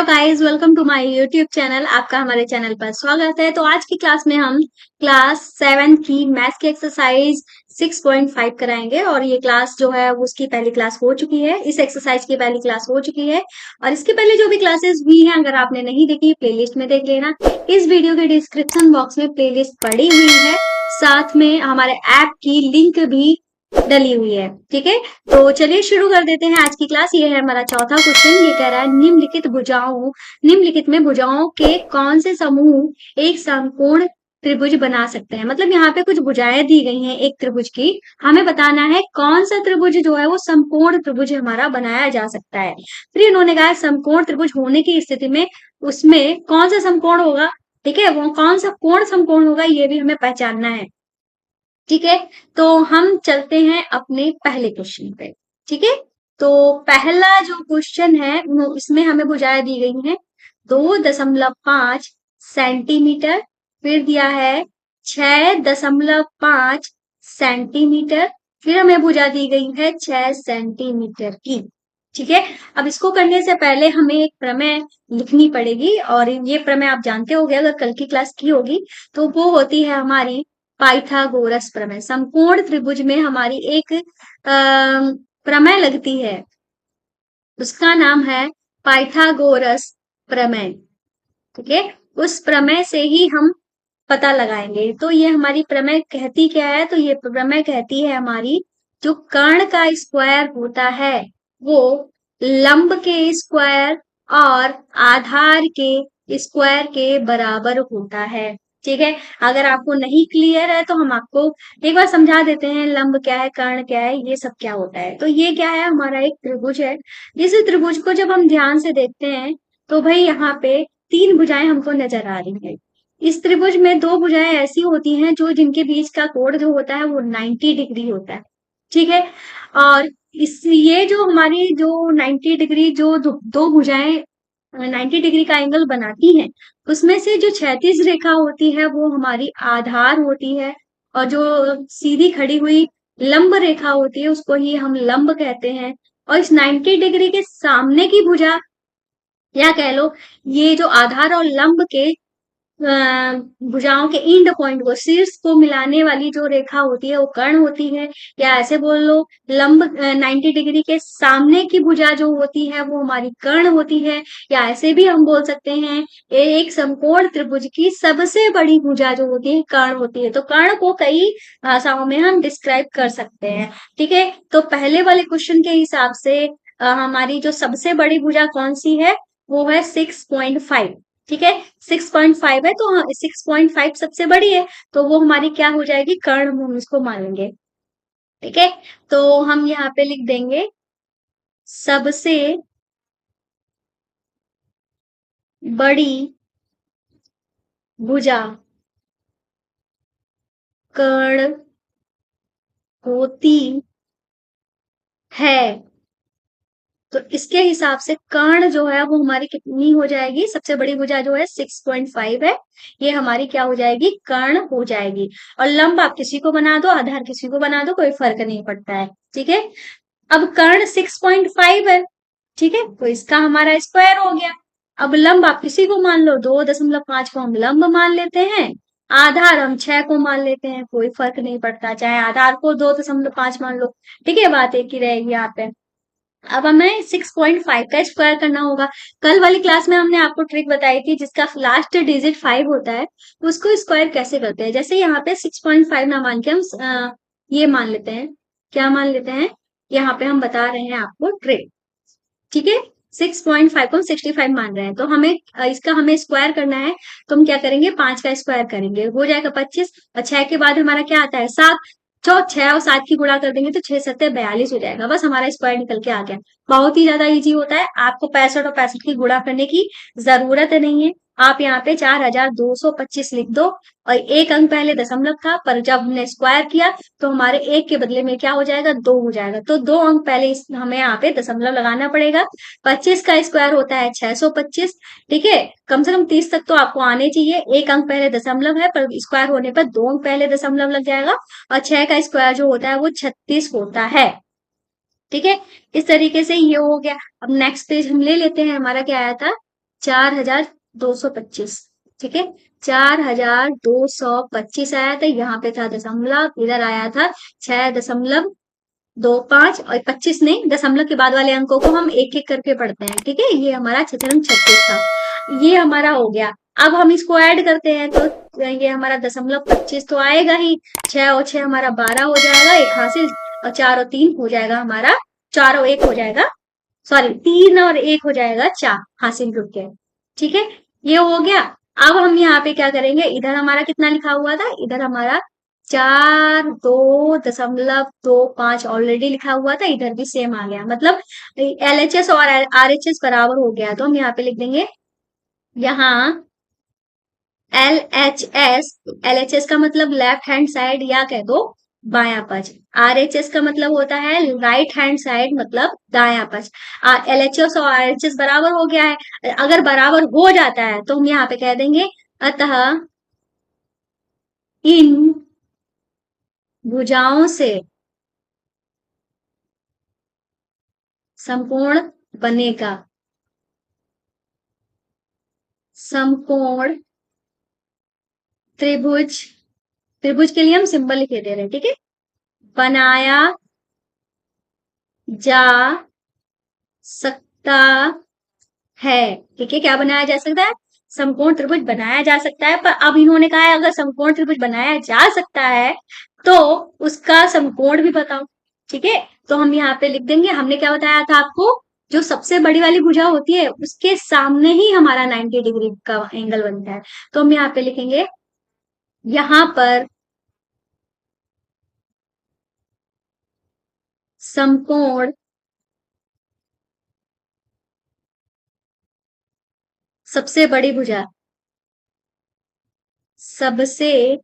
Guys, welcome to my YouTube channel. आपका हमारे channel पर स्वागत है। तो आज की क्लास में हम क्लास 7 की मैथ्स की एक्सरसाइज 6.5 कराएंगे और ये क्लास जो है वो उसकी पहली क्लास हो चुकी है। इस एक्सरसाइज की पहली क्लास हो चुकी है और इसके पहले जो भी क्लासेस हुई हैं अगर आपने नहीं देखी प्लेलिस्ट में देख लेना। इस वीडियो के डिस्क्रिप्शन बॉक्स में प्लेलिस्ट पड़ी हुई है, साथ में हमारे ऐप की लिंक भी डली हुई है। ठीक है, तो चलिए शुरू कर देते हैं आज की क्लास। ये है हमारा चौथा क्वेश्चन। ये कह रहा है निम्नलिखित में भुजाओं के कौन से समूह एक समकोण त्रिभुज बना सकते हैं। मतलब यहाँ पे कुछ भुजाएं दी गई हैं एक त्रिभुज की, हमें बताना है कौन सा त्रिभुज जो है वो समकोण त्रिभुज हमारा बनाया जा सकता है। फिर इन्होंने कहा समकोण त्रिभुज होने की स्थिति में उसमें कौन सा समकोण होगा। ठीक है, वो कौन सा कोण समकोण होगा ये भी हमें पहचानना है। ठीक है, तो हम चलते हैं अपने पहले क्वेश्चन पे। ठीक है, तो पहला जो क्वेश्चन है इसमें हमें भुजाएं दी गई हैं 2.5 सेंटीमीटर, फिर दिया है 6.5 सेंटीमीटर, फिर हमें भुजा दी गई है 6 सेंटीमीटर की। ठीक है, अब इसको करने से पहले हमें एक प्रमेय लिखनी पड़ेगी और ये प्रमेय आप जानते होंगे अगर कल की क्लास की होगी तो वो होती है हमारी पाइथागोरस प्रमेय। समकोण त्रिभुज में हमारी एक प्रमेय लगती है, उसका नाम है पाइथागोरस प्रमेय। ठीक है, उस प्रमेय से ही हम पता लगाएंगे। तो ये हमारी प्रमेय कहती क्या है, तो ये प्रमेय कहती है हमारी जो कर्ण का स्क्वायर होता है वो लंब के स्क्वायर और आधार के स्क्वायर के बराबर होता है। ठीक है, अगर आपको नहीं क्लियर है तो हम आपको एक बार समझा देते हैं लंब क्या है, कर्ण क्या है, ये सब क्या होता है। तो ये क्या है, हमारा एक त्रिभुज है। इस त्रिभुज को जब हम ध्यान से देखते हैं तो भाई यहाँ पे तीन भुजाएं हमको नजर आ रही है। इस त्रिभुज में दो भुजाएं ऐसी होती हैं जो जिनके बीच का कोण जो होता है वो 90 डिग्री होता है। ठीक है, और इस ये जो हमारी जो 90 डिग्री जो दो भुजाएं 90 डिग्री का एंगल बनाती हैं उसमें से जो क्षैतिज रेखा होती है वो हमारी आधार होती है और जो सीधी खड़ी हुई लंब रेखा होती है उसको ही हम लंब कहते हैं। और इस 90 डिग्री के सामने की भुजा या कह लो ये जो आधार और लंब के भुजाओं के एंड पॉइंट को शीर्ष को मिलाने वाली जो रेखा होती है वो कर्ण होती है। या ऐसे बोल लो लंब 90 डिग्री के सामने की भुजा जो होती है वो हमारी कर्ण होती है। या ऐसे भी हम बोल सकते हैं एक समकोण त्रिभुज की सबसे बड़ी भुजा जो होती है कर्ण होती है। तो कर्ण को कई भाषाओं में हम डिस्क्राइब कर सकते हैं। ठीक है, तो पहले वाले क्वेश्चन के हिसाब से हमारी जो सबसे बड़ी भुजा कौन सी है वो है 6.5। ठीक है, 6.5 है तो 6.5 सबसे बड़ी है तो वो हमारी क्या हो जाएगी, कर्ण हम इसको मानेंगे। ठीक है, तो हम यहाँ पे लिख देंगे सबसे बड़ी भुजा कर्ण होती है। तो इसके हिसाब से कर्ण जो है वो हमारी कितनी हो जाएगी, सबसे बड़ी भुजा जो है 6.5 है, ये हमारी क्या हो जाएगी, कर्ण हो जाएगी। और लंब आप किसी को बना दो, आधार किसी को बना दो, कोई फर्क नहीं पड़ता है। ठीक है, अब कर्ण 6.5 है। ठीक है, तो इसका हमारा स्क्वायर हो गया। अब लंब आप किसी को मान लो, 2.5 को हम लंब मान लेते हैं, आधार हम 6 को मान लेते हैं, कोई फर्क नहीं पड़ता, चाहे आधार को 2.5 मान लो। ठीक है, बात एक ही रहेगी यहाँ पे। अब हमें 6.5 का स्क्वायर करना होगा। कल वाली क्लास में हमने आपको ट्रिक बताई थी जिसका लास्ट डिजिट 5 होता है, उसको स्क्वायर कैसे करते हैं। जैसे यहाँ पे 6.5 ना मान के हम ये मान लेते हैं, क्या मान लेते हैं, यहाँ पे हम बता रहे हैं आपको ट्रिक। ठीक है, 6.5 को हम 65 मान रहे हैं तो हमें इसका हमें स्क्वायर करना है। तो हम क्या करेंगे, 5 का स्क्वायर करेंगे, हो जाएगा 25 और 6 के बाद हमारा क्या आता है 7। तो 6 और 7 की गुणा कर देंगे तो 6 7 42 हो जाएगा, बस हमारा स्क्वायर निकल के आ गया। बहुत ही ज्यादा इजी होता है, आपको 65 और 65 की गुणा करने की जरूरत नहीं है। आप यहाँ पे 4225 लिख दो और एक अंक पहले दशमलव था पर जब हमने स्क्वायर किया तो हमारे एक के बदले में क्या हो जाएगा, 2 हो जाएगा। तो 2 अंक पहले हमें यहाँ पे दशमलव लगाना पड़ेगा। 25 का स्क्वायर होता है 625। ठीक है, कम से कम 30 तक तो आपको आने चाहिए। एक अंक पहले दशमलव है पर स्क्वायर होने पर 2 अंक पहले दशमलव लग जाएगा और 6 का स्क्वायर जो होता है वो 36 होता है। ठीक है, इस तरीके से ये हो गया। अब नेक्स्ट पेज हम ले लेते हैं, हमारा क्या आया था 4225, ठीक है। 4225 आया था, यहाँ पे था दशमलव, इधर आया था 6.25, और 25 नहीं, दशमलव के बाद वाले अंकों को हम एक एक करके पढ़ते हैं, ठीक है। ये हमारा 6×36 था, ये हमारा हो गया। अब हम इसको ऐड करते हैं तो ये हमारा 0.25 तो आएगा ही, 6 और 6 हमारा 12 हो जाएगा, एक हासिल, और 4 और 3 हो जाएगा हमारा, 4 और 1 हो जाएगा, सॉरी 3 और 1 हो जाएगा 4, हासिल रुक गए, ठीक है। ये हो गया। अब हम यहाँ पे क्या करेंगे, इधर हमारा कितना लिखा हुआ था, इधर हमारा 4.2.25 ऑलरेडी लिखा हुआ था, इधर भी सेम आ गया, मतलब एलएचएस और आरएचएस बराबर हो गया। तो हम यहाँ पे लिख देंगे, यहाँ एल एच एस का मतलब लेफ्ट हैंड साइड या कह दो बायां पक्ष, RHS का मतलब होता है राइट हैंड साइड, मतलब दायां पक्ष। LHS और RHS बराबर हो गया है, अगर बराबर हो जाता है तो हम यहाँ पे कह देंगे, अतः इन भुजाओं से समकोण बनेगा, समकोण त्रिभुज, त्रिभुज के लिए हम सिंबल लिखे दे रहे हैं, ठीक है। बनाया जा सकता है, ठीक है। क्या बनाया जा सकता है, समकोण त्रिभुज बनाया जा सकता है। पर अब इन्होंने कहा है अगर समकोण त्रिभुज बनाया जा सकता है तो उसका समकोण भी बताओ, ठीक है। तो हम यहाँ पे लिख देंगे, हमने क्या बताया था आपको, जो सबसे बड़ी वाली भुजा होती है उसके सामने ही हमारा 90 डिग्री का एंगल बनता है। तो हम यहाँ पे लिखेंगे, यहाँ पर समकोण सबसे बड़ी भुजा, सबसे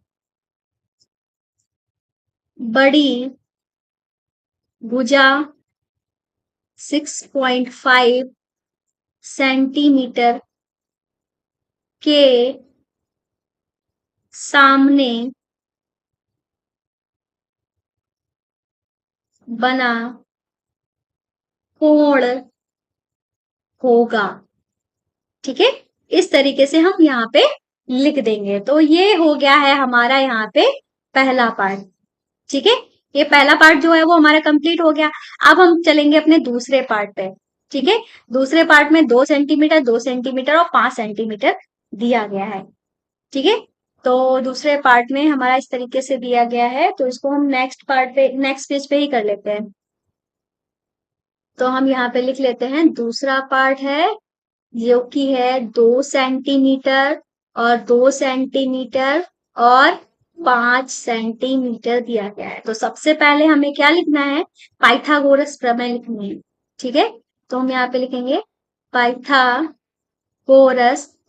बड़ी भुजा 6.5 सेंटीमीटर के सामने बना कोण होगा, ठीक है। इस तरीके से हम यहाँ पे लिख देंगे। तो ये हो गया है हमारा यहाँ पे पहला पार्ट, ठीक है। ये पहला पार्ट जो है वो हमारा कंप्लीट हो गया। अब हम चलेंगे अपने दूसरे पार्ट पे, ठीक है। दूसरे पार्ट में 2 सेंटीमीटर, 2 सेंटीमीटर और 5 सेंटीमीटर दिया गया है, ठीक है। तो दूसरे पार्ट में हमारा इस तरीके से दिया गया है, तो इसको हम नेक्स्ट पार्ट पे, नेक्स्ट पेज पे ही कर लेते हैं। तो हम यहाँ पे लिख लेते हैं, दूसरा पार्ट है जो कि है 2 सेंटीमीटर और 2 सेंटीमीटर और 5 सेंटीमीटर दिया गया है। तो सबसे पहले हमें क्या लिखना है, पाइथागोरस प्रमेय लिखनी है, ठीक है। तो हम यहाँ पे लिखेंगे पाइथागोरस।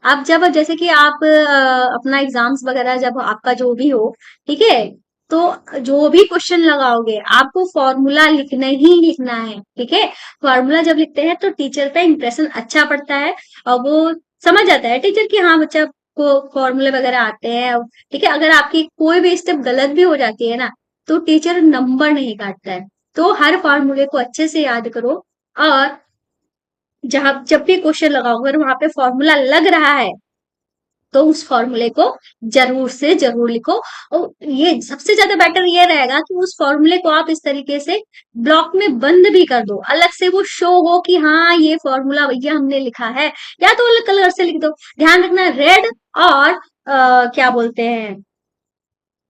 अब जब जैसे कि आप अपना एग्जाम्स वगैरह जब आपका जो भी हो, ठीक है, तो जो भी क्वेश्चन लगाओगे आपको फॉर्मूला लिखना ही लिखना है, ठीक है। फॉर्मूला जब लिखते हैं तो टीचर पे इंप्रेशन अच्छा पड़ता है, और वो समझ जाता है टीचर कि हाँ बच्चा को फॉर्मूले वगैरह आते हैं, ठीक है। अगर आपकी कोई भी स्टेप गलत भी हो जाती है ना, तो टीचर नंबर नहीं काटता है। तो हर फॉर्मूले को अच्छे से याद करो, और जहां जब भी क्वेश्चन लगाओगे अगर वहां पे फॉर्मूला लग रहा है तो उस फॉर्मूले को जरूर से जरूर लिखो। और ये सबसे ज्यादा बेटर ये रहेगा कि उस फॉर्मूले को आप इस तरीके से ब्लॉक में बंद भी कर दो, अलग से वो शो हो कि हाँ ये फॉर्मूला भैया हमने लिखा है, या तो अलग कलर से लिख दो। ध्यान रखना, रेड और क्या बोलते हैं,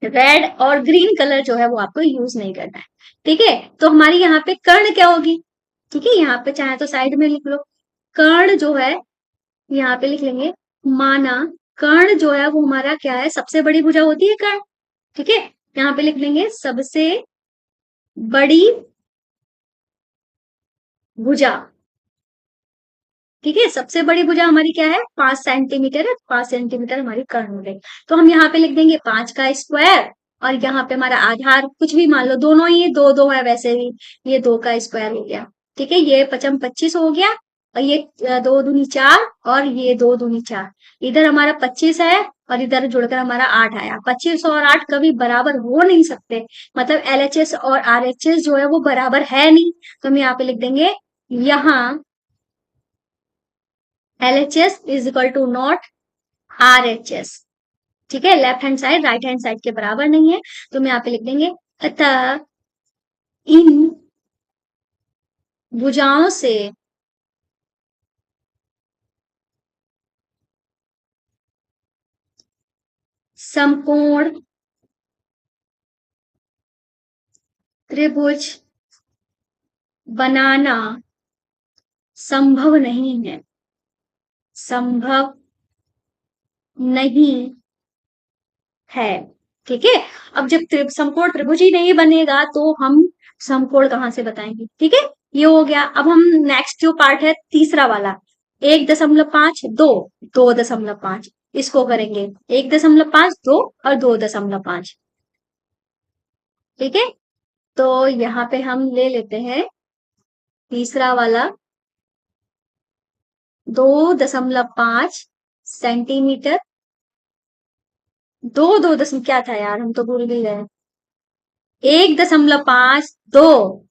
रेड और ग्रीन कलर जो है वो आपको यूज नहीं करना है, ठीक है। तो हमारी यहाँ पे कर्ण क्या होगी, ठीक है, यहाँ पे चाहे तो साइड में लिख लो। कर्ण जो है यहाँ पे लिख लेंगे, माना कर्ण जो है वो हमारा क्या है, सबसे बड़ी भुजा होती है कर्ण, ठीक है। यहाँ पे लिख लेंगे सबसे बड़ी भुजा, ठीक है। सबसे बड़ी भुजा हमारी क्या है, 5 सेंटीमीटर है, 5 सेंटीमीटर हमारी कर्ण हो गई। तो हम यहाँ पे लिख देंगे 5 का स्क्वायर, और यहाँ पे हमारा आधार कुछ भी मान लो, दोनों ही दो दो है वैसे भी, ये 2 का स्क्वायर हो गया, ठीक है। ये 25 हो गया, और ये 2 दूनी 4, और ये 2 दूनी 4, इधर हमारा 25 है, और इधर जुड़कर हमारा 8 आया। 25 और 8 कभी बराबर हो नहीं सकते, मतलब LHS और RHS जो है वो बराबर है नहीं। तो हम यहाँ पे लिख देंगे, यहाँ LHS is equal to not RHS। ठीक है, left hand side right hand side के बराबर नहीं है, तो हम यहाँ पे लिख देंगे अतः इन भुजाओं से समकोण त्रिभुज बनाना संभव नहीं है, संभव नहीं है। ठीक है, अब जब समकोण त्रिभुज ही नहीं बनेगा तो हम समकोण कहां से बताएंगे। ठीक है, ये हो गया। अब हम नेक्स्ट जो पार्ट है तीसरा वाला, 1.5 2 2.5 इसको करेंगे। 1.5 2 और 2.5। ठीक है, तो यहाँ पे हम ले लेते हैं तीसरा वाला 2.5 सेंटीमीटर। 2 क्या था यार, हम तो भूल भी गए। 1.5 2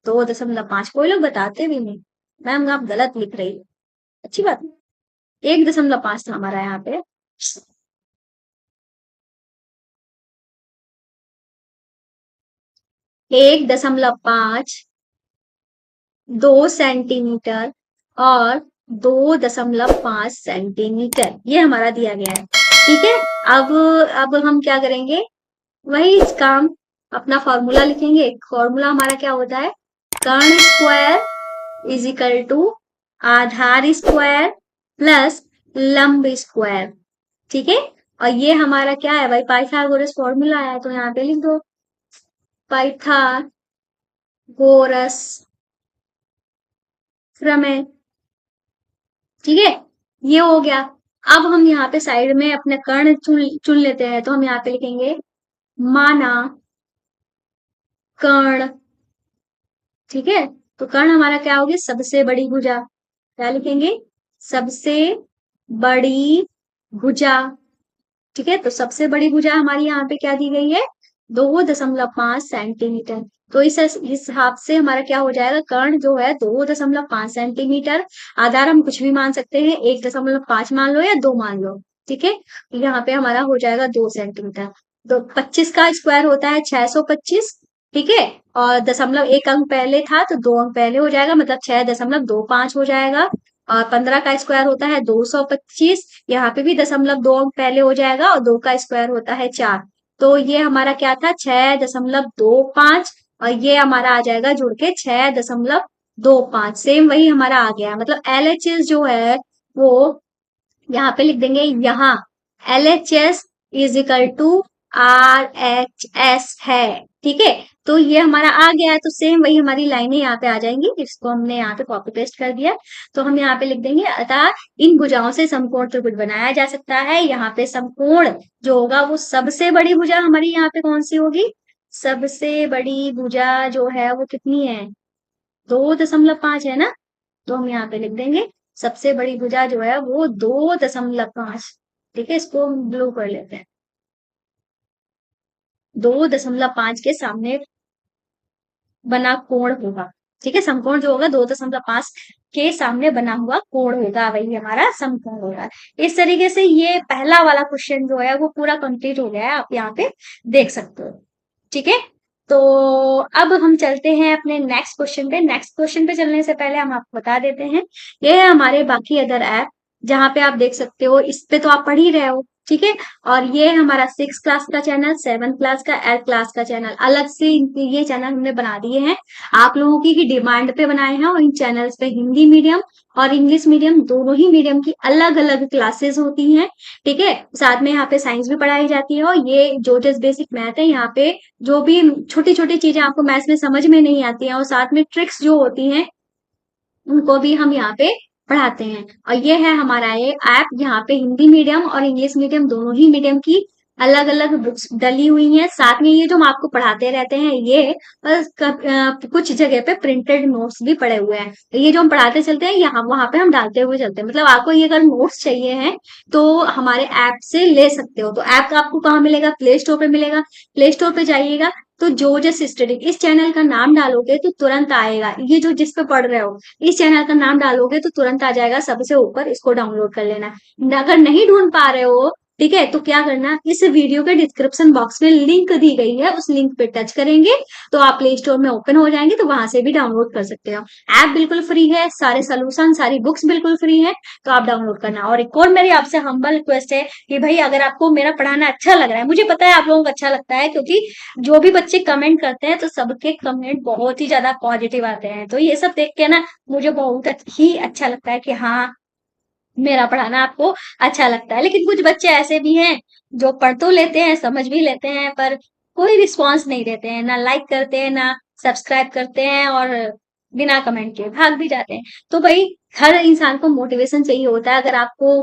2.5 कोई लोग बताते भी नहीं, मैम आप गलत लिख रही है। अच्छी बात, 1.5 था हमारा यहाँ पे। 1.5 2 सेंटीमीटर और 2.5 सेंटीमीटर, ये हमारा दिया गया है। ठीक है, अब हम क्या करेंगे, वही काम, अपना फॉर्मूला लिखेंगे। फॉर्मूला हमारा क्या होता है, कर्ण स्क्वायर इज इक्वल टू आधार स्क्वायर प्लस लंब स्क्वायर। ठीक है, और ये हमारा क्या है भाई, पाइथागोरस फॉर्मूला है, तो यहाँ पे लिख दो पाइथागोरस प्रमेय। ठीक है, ये हो गया। अब हम यहाँ पे साइड में अपने कर्ण चुन चुन लेते हैं, तो हम यहाँ पे लिखेंगे माना कर्ण। ठीक है, तो कर्ण हमारा क्या होगी, सबसे बड़ी भुजा। क्या लिखेंगे, सबसे बड़ी भुजा। ठीक है, तो सबसे बड़ी भुजा हमारी यहाँ पे क्या दी गई है, 2.5 सेंटीमीटर। तो इस हिसाब से हमारा क्या हो जाएगा, कर्ण जो है 2.5 सेंटीमीटर। आधार हम कुछ भी मान सकते हैं, 1.5 मान लो या 2 मान लो। ठीक है, यहाँ पे हमारा हो जाएगा 2 सेंटीमीटर। तो 25 का स्क्वायर होता है 625। ठीक है, और दशमलव एक अंक पहले था तो 2 अंक पहले हो जाएगा, मतलब 6.25 हो जाएगा। और 15 का स्क्वायर होता है 225, यहाँ पे भी 2.2 अंक पहले हो जाएगा, और 2 का स्क्वायर होता है 4। तो ये हमारा क्या था, 6.25, और ये हमारा आ जाएगा जुड़ के 6.25। सेम वही हमारा आ गया, मतलब LHS जो है वो यहाँ पे लिख देंगे, यहाँ LHS is equal to RHS है। ठीक है, तो ये हमारा आ गया है, तो सेम वही हमारी लाइनें यहाँ पे आ जाएंगी, इसको हमने यहाँ पे कॉपी पेस्ट कर दिया। तो हम यहाँ पे लिख देंगे अतः इन भुजाओं से समकोण त्रिभुज बनाया जा सकता है। यहाँ पे समकोण जो होगा वो सबसे बड़ी भुजा हमारी यहाँ पे कौन सी होगी, सबसे बड़ी भुजा जो है वो कितनी है, 2.5 है ना। तो हम यहाँ पे लिख देंगे सबसे बड़ी भुजा जो है वो 2.5। ठीक है, इसको हम ब्लू कर लेते हैं। 2.5 के सामने बना कोण होगा। ठीक है, समकोण जो होगा 2.5 के सामने बना हुआ कोण होगा, वही हमारा समकोण होगा। इस तरीके से ये पहला वाला क्वेश्चन जो है वो पूरा कंप्लीट हो गया है, आप यहाँ पे देख सकते हो। ठीक है, तो अब हम चलते हैं अपने नेक्स्ट क्वेश्चन पे। नेक्स्ट क्वेश्चन पे चलने से पहले हम आपको बता देते हैं, ये है हमारे बाकी अदर ऐप, जहाँ पे आप देख सकते हो, इस पे तो आप पढ़ ही रहे हो। ठीक है, और ये है हमारा 6 क्लास का चैनल, 7 क्लास का, 8 क्लास का चैनल, अलग से ये चैनल हमने बना दिए हैं, आप लोगों की ही डिमांड पे बनाए हैं। और इन चैनल्स पे हिंदी मीडियम और इंग्लिश मीडियम दोनों ही मीडियम की अलग अलग क्लासेस होती हैं। ठीक है, साथ में यहाँ पे साइंस भी पढ़ाई जाती है, और ये जो जस्ट बेसिक मैथ है, यहाँ पे जो भी छोटी छोटी चीजें आपको मैथ्स में समझ में नहीं आती हैं, और साथ में ट्रिक्स जो होती हैं उनको भी हम यहाँ पे पढ़ाते हैं। और ये है हमारा ये ऐप, यहाँ पे हिंदी मीडियम और इंग्लिश मीडियम दोनों ही मीडियम की अलग अलग बुक्स डली हुई हैं, साथ में ये जो हम आपको पढ़ाते रहते हैं ये बस कुछ जगह पे प्रिंटेड नोट्स भी पड़े हुए हैं। तो ये जो हम पढ़ाते चलते हैं यहाँ वहां पे हम डालते हुए चलते हैं, मतलब आपको ये अगर नोट्स चाहिए हैं तो हमारे ऐप से ले सकते हो। तो ऐप आपको कहाँ मिलेगा? प्ले स्टोर पे मिलेगा। प्ले स्टोर पे जाइएगा तो जोजस स्टडी इस चैनल का नाम डालोगे तो तुरंत आएगा। ये जो जिस पे पढ़ रहे हो इस चैनल का नाम डालोगे तो तुरंत आ जाएगा सबसे ऊपर, इसको डाउनलोड कर लेना। अगर नहीं ढूंढ पा रहे हो, ठीक है, तो क्या करना, इस वीडियो के डिस्क्रिप्शन बॉक्स में लिंक दी गई है, उस लिंक पे टच करेंगे तो आप प्ले स्टोर में ओपन हो जाएंगे, तो वहां से भी डाउनलोड कर सकते हो। ऐप बिल्कुल फ्री है, सारे सोल्यूशन सारी बुक्स बिल्कुल फ्री है, तो आप डाउनलोड करना। और एक और मेरी आपसे हम्बल रिक्वेस्ट है कि भाई अगर आपको मेरा पढ़ाना अच्छा लग रहा है, मुझे पता है आप लोगों को अच्छा लगता है, क्योंकि जो भी बच्चे कमेंट करते हैं तो सबके कमेंट बहुत ही ज्यादा पॉजिटिव आते हैं, तो ये सब देख के ना मुझे बहुत ही अच्छा लगता है कि हाँ मेरा पढ़ाना आपको अच्छा लगता है। लेकिन कुछ बच्चे ऐसे भी हैं जो पढ़ तो लेते हैं, समझ भी लेते हैं, पर कोई रिस्पॉन्स नहीं देते हैं, ना लाइक करते हैं ना सब्सक्राइब करते हैं, और बिना कमेंट के भाग भी जाते हैं। तो भाई हर इंसान को मोटिवेशन चाहिए होता है। अगर आपको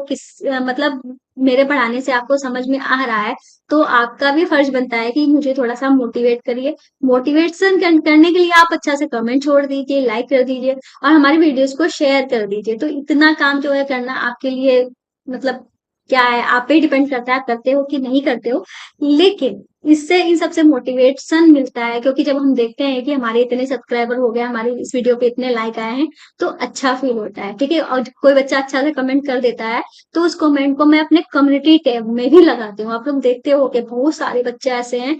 मतलब मेरे पढ़ाने से आपको समझ में आ रहा है तो आपका भी फर्ज बनता है कि मुझे थोड़ा सा मोटिवेट करिए। मोटिवेशन करने के लिए आप अच्छा से कमेंट छोड़ दीजिए, लाइक कर दीजिए और हमारी वीडियोस को शेयर कर दीजिए। तो इतना काम जो है करना आपके लिए, मतलब क्या है, आप पे डिपेंड करता है आप करते हो कि नहीं करते हो। लेकिन इससे इन सबसे मोटिवेशन मिलता है, क्योंकि जब हम देखते हैं कि हमारे इतने सब्सक्राइबर हो गए, हमारे इस वीडियो पे इतने लाइक आए हैं, तो अच्छा फील होता है। ठीक है, और कोई बच्चा अच्छा से कमेंट कर देता है तो उस कमेंट को मैं अपने कम्युनिटी टैब में भी लगाती हूँ। आप लोग देखते हो कि बहुत सारे बच्चे ऐसे हैं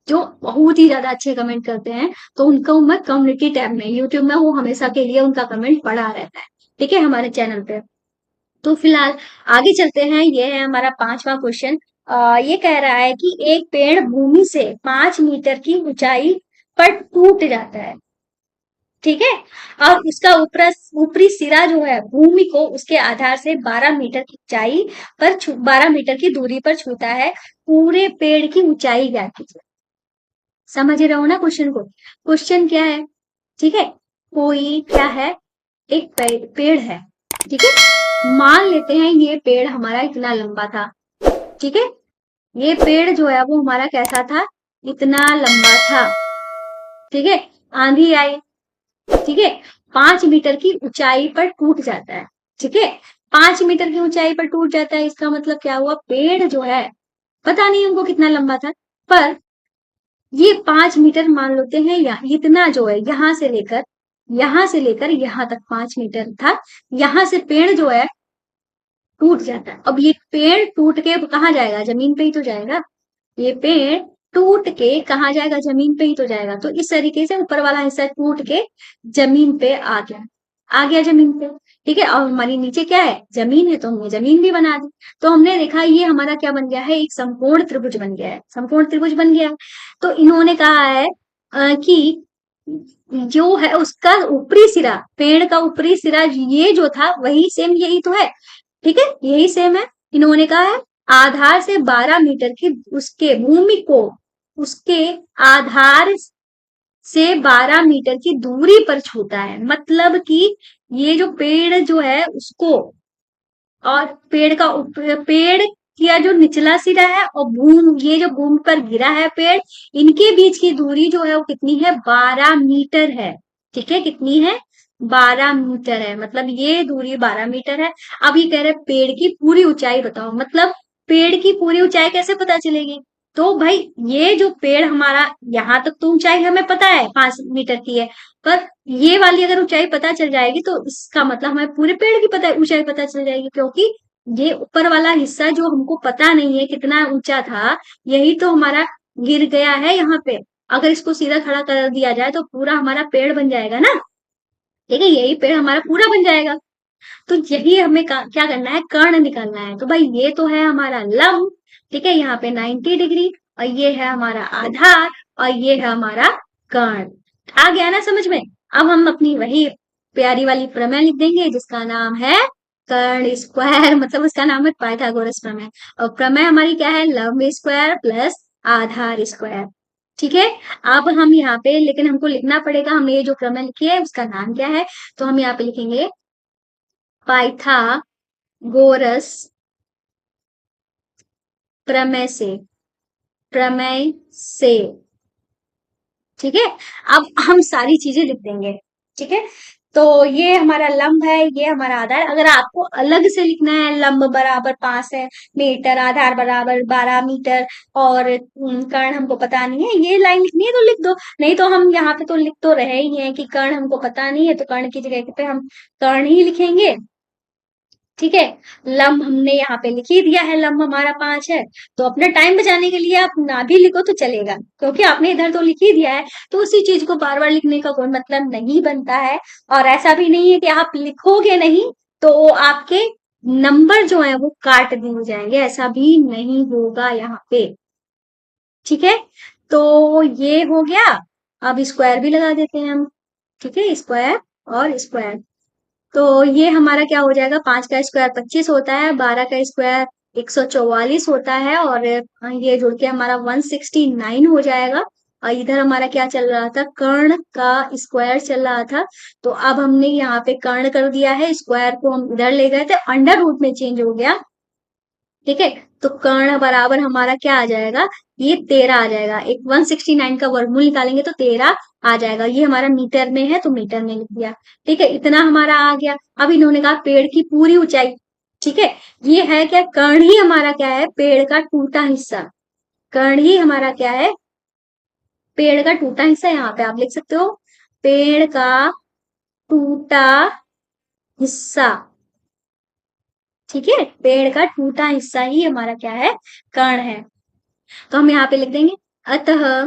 जो बहुत ही ज्यादा अच्छे कमेंट करते हैं, तो उनको मैं कम्युनिटी टैब में यूट्यूब में वो हमेशा के लिए उनका कमेंट पड़ा रहता है, ठीक है, हमारे चैनल पे। तो फिलहाल आगे चलते हैं, ये है हमारा पांचवा क्वेश्चन। ये कह रहा है कि एक पेड़ भूमि से 5 मीटर की ऊंचाई पर टूट जाता है, ठीक है, और उसका ऊपरी सिरा जो है भूमि को उसके आधार से 12 मीटर की ऊंचाई पर 12 मीटर की दूरी पर छूता है। पूरे पेड़ की ऊंचाई क्या कीजिए? समझ रहे हो ना क्वेश्चन को? क्वेश्चन क्या है, ठीक है, कोई क्या है, एक पेड़ है, ठीक है, मान लेते हैं ये पेड़ हमारा इतना लंबा था, ठीक है, ये पेड़ जो है वो हमारा कैसा था, इतना लंबा था, ठीक है, आंधी आई, ठीक है, 5 मीटर की ऊंचाई पर टूट जाता है, ठीक है, 5 मीटर की ऊंचाई पर टूट जाता है, इसका मतलब क्या हुआ, पेड़ जो है पता नहीं हमको कितना लंबा था, पर ये 5 मीटर मान लेते हैं, या इतना जो है यहां से लेकर यहां तक 5 मीटर था, यहां से पेड़ जो है टूट जाता है। अब ये पेड़ टूट के कहाँ जाएगा, जमीन पे ही तो जाएगा, ये पेड़ टूट के कहाँ जाएगा, जमीन पे ही तो जाएगा। तो इस तरीके से ऊपर वाला हिस्सा टूट के जमीन पे आ गया जमीन पे, ठीक है, और हमारी नीचे क्या है, जमीन है, तो हमने जमीन भी बना दी। तो हमने देखा ये हमारा क्या बन गया है, एक समकोण त्रिभुज बन गया है, समकोण त्रिभुज बन गया है। तो इन्होंने कहा है कि जो है उसका ऊपरी सिरा, पेड़ का ऊपरी सिरा ये जो था वही सेम यही तो है, ठीक है, यही सेम है। इन्होंने कहा है आधार से 12 मीटर की उसके भूमि को उसके आधार से 12 मीटर की दूरी पर छूता है, मतलब कि ये जो पेड़ जो है उसको, और पेड़ का जो निचला सिरा है और ये जो भूमि पर गिरा है पेड़, इनके बीच की दूरी जो है वो कितनी है, 12 मीटर है, ठीक है, कितनी है, 12 मीटर है, मतलब ये दूरी 12 मीटर है। अब ये कह रहे हैं पेड़ की पूरी ऊंचाई बताओ, मतलब पेड़ की पूरी ऊंचाई कैसे पता चलेगी? तो भाई ये जो पेड़ हमारा यहां तक तो ऊंचाई हमें पता है 5 मीटर की है, पर ये वाली अगर ऊंचाई पता चल जाएगी तो इसका मतलब हमें पूरे पेड़ की ऊंचाई पता चल जाएगी, क्योंकि ये ऊपर वाला हिस्सा जो हमको पता नहीं है कितना ऊंचा था, यही तो हमारा गिर गया है यहाँ पे। अगर इसको सीधा खड़ा कर दिया जाए तो पूरा हमारा पेड़ बन जाएगा ना, ठीक है, यही पेड़ हमारा पूरा बन जाएगा। तो यही हमें क्या करना है, कर्ण निकालना है। तो भाई ये तो है हमारा लंब, ठीक है, यहाँ पे 90 डिग्री, और ये है हमारा आधार, और ये है हमारा कर्ण। आ गया ना समझ में? अब हम अपनी वही प्यारी वाली प्रमेय लिख देंगे जिसका नाम है कर्ण स्क्वायर, मतलब उसका नाम है पाइथागोरस प्रमेय। और प्रमेय हमारी क्या है, लंब स्क्वायर प्लस आधार स्क्वायर, ठीक है। अब हम यहाँ पे, लेकिन हमको लिखना पड़ेगा, हमने ये जो प्रमेय लिखी है उसका नाम क्या है, तो हम यहाँ पे लिखेंगे पाइथागोरस प्रमेय से, प्रमेय से। ठीक है, अब हम सारी चीजें लिख देंगे। ठीक है, तो ये हमारा लंब है, ये हमारा आधार। अगर आपको अलग से लिखना है, लंब बराबर 5 है मीटर, आधार बराबर 12 मीटर, और कर्ण हमको पता नहीं है, ये लाइन लिखनी है तो लिख दो। नहीं तो हम यहाँ पे तो लिख तो रहे ही हैं कि कर्ण हमको पता नहीं है, तो कर्ण की जगह पे हम कर्ण ही लिखेंगे। ठीक है, लंब हमने यहाँ पे लिख ही दिया है, लंब हमारा 5 है। तो अपना टाइम बचाने के लिए आप ना भी लिखो तो चलेगा, क्योंकि आपने इधर तो लिख ही दिया है, तो उसी चीज को बार बार लिखने का कोई मतलब नहीं बनता है। और ऐसा भी नहीं है कि आप लिखोगे नहीं तो आपके नंबर जो है वो काट दिए जाएंगे, ऐसा भी नहीं होगा यहाँ पे। ठीक है, तो ये हो गया। अब स्क्वायर भी लगा देते हैं हम। ठीक है, स्क्वायर और स्क्वायर, तो ये हमारा क्या हो जाएगा, 5 का स्क्वायर 25 होता है, 12 का स्क्वायर 144 होता है, और ये जुड़ के हमारा 169 हो जाएगा। और इधर हमारा क्या चल रहा था, कर्ण का स्क्वायर चल रहा था, तो अब हमने यहाँ पे कर्ण कर दिया है, स्क्वायर को हम इधर ले गए थे, अंडर रूट में चेंज हो गया। ठीक है, तो कर्ण बराबर हमारा क्या आ जाएगा, ये 13 आ जाएगा। एक 169 का वर्गमूल निकालेंगे तो 13 आ जाएगा। ये हमारा मीटर में है तो मीटर में लिख दिया। ठीक है, इतना हमारा आ गया। अब इन्होंने कहा पेड़ की पूरी ऊंचाई। ठीक है, ये है क्या, कर्ण ही हमारा क्या है, पेड़ का टूटा हिस्सा। कर्ण ही हमारा क्या है, पेड़ का टूटा हिस्सा। यहाँ पे आप लिख सकते हो पेड़ का टूटा हिस्सा। ठीक है, पेड़ का टूटा हिस्सा ही हमारा क्या है, कर्ण है। तो हम यहाँ पे लिख देंगे, अतः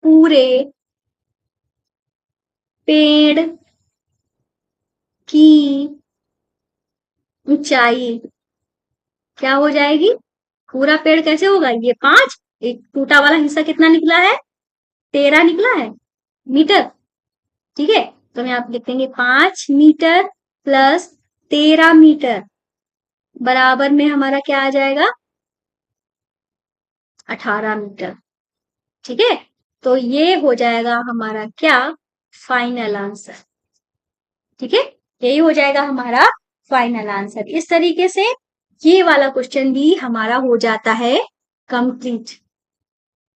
पूरे पेड़ की ऊंचाई क्या हो जाएगी, पूरा पेड़ कैसे होगा, ये 5, एक टूटा वाला हिस्सा कितना निकला है, 13 निकला है मीटर। ठीक है, तो हम यहाँ पे लिख देंगे 5 मीटर प्लस 13 मीटर बराबर में हमारा क्या आ जाएगा, 18 मीटर। ठीक है, तो ये हो जाएगा हमारा क्या, फाइनल आंसर। ठीक है, यही हो जाएगा हमारा फाइनल आंसर। इस तरीके से ये वाला क्वेश्चन भी हमारा हो जाता है कंप्लीट।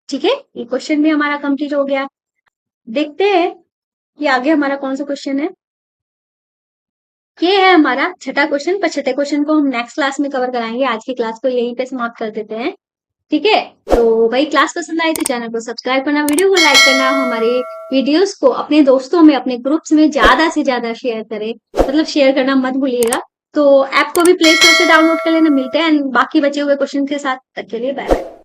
ठीक है, ये क्वेश्चन भी हमारा कंप्लीट हो गया। देखते हैं कि आगे हमारा कौन सा क्वेश्चन है। ये है हमारा छठा क्वेश्चन, पर छठे क्वेश्चन को हम नेक्स्ट क्लास में कवर कराएंगे। आज की क्लास को यहीं पे समाप्त कर देते हैं। ठीक है, तो भाई क्लास पसंद आई तो चैनल को सब्सक्राइब करना, वीडियो को लाइक करना, हमारे वीडियोस को अपने दोस्तों में, अपने ग्रुप्स में ज्यादा से ज्यादा शेयर करें, मतलब शेयर करना मत भूलिएगा। तो ऐप को भी प्ले स्टोर से डाउनलोड कर लेना। मिलते हैं बाकी बचे हुए क्वेश्चन के साथ, तक के लिए बाय बाय।